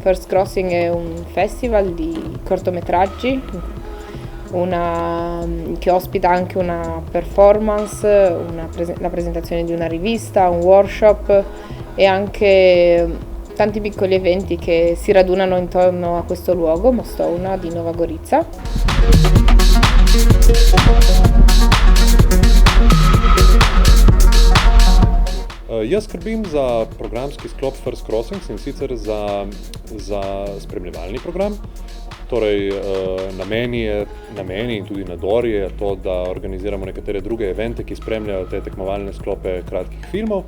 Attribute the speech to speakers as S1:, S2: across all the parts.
S1: First Crossing è un festival di cortometraggi che ospita anche una performance, la presentazione di una rivista, un workshop e anche tanti piccoli eventi che si radunano intorno a questo luogo, Mostovna di Nova Gorica.
S2: Jaz skrbim za programski sklop First Crossings in sicer za spremljevalni program. Torej, na meni in tudi na Dori je to, da organiziramo nekatere druge evente, ki spremljajo te tekmovalne sklope kratkih filmov.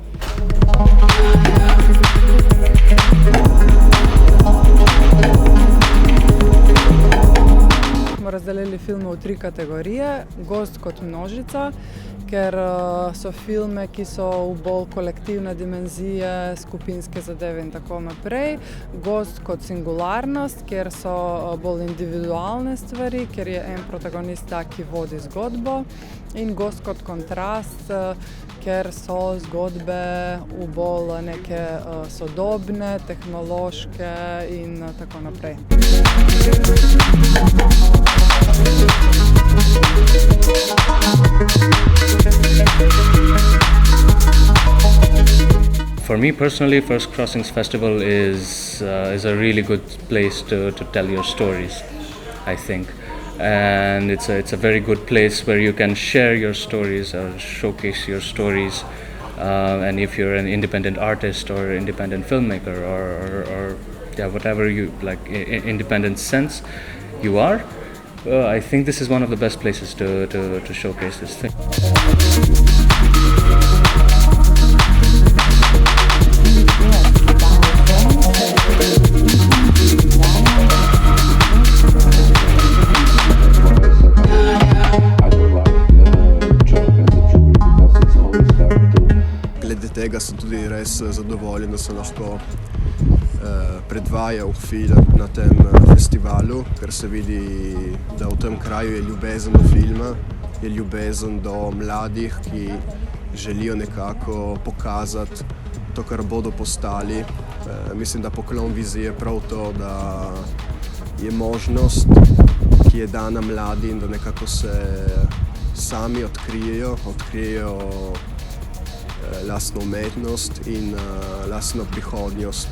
S3: Smo razdelili filme v 3 kategorije, gost kot množica, ker so filme, ki so v bolj kolektivne dimenzije, skupinske zadeve in tako naprej. Gost kot singularnost, kjer so bolj individualne stvari, ker je en protagonist tak, ki vodi zgodbo. In gost kot kontrast, ker so zgodbe v bolj neke sodobne, tehnološke in tako naprej.
S4: For me personally, First Crossings Festival is a really good place to tell your stories, I think. And it's a very good place where you can share your stories or showcase your stories. And if you're an independent artist or independent filmmaker or whatever you like, independent sense you are, I think this is one of the best places to showcase this thing.
S5: Glede tega sem tudi res zadovoljen, da sem lahko predvajal film na tem festivalu, ker se vidi, da v tem kraju je ljubezen do filma, je ljubezen do mladih, ki želijo nekako pokazati to, kar bodo postali. Mislim, da Poklon vizije prav to, da je možnost, ki je dana mladim, da nekako se sami odkrijejo lastno umetnost in lastno prihodnost.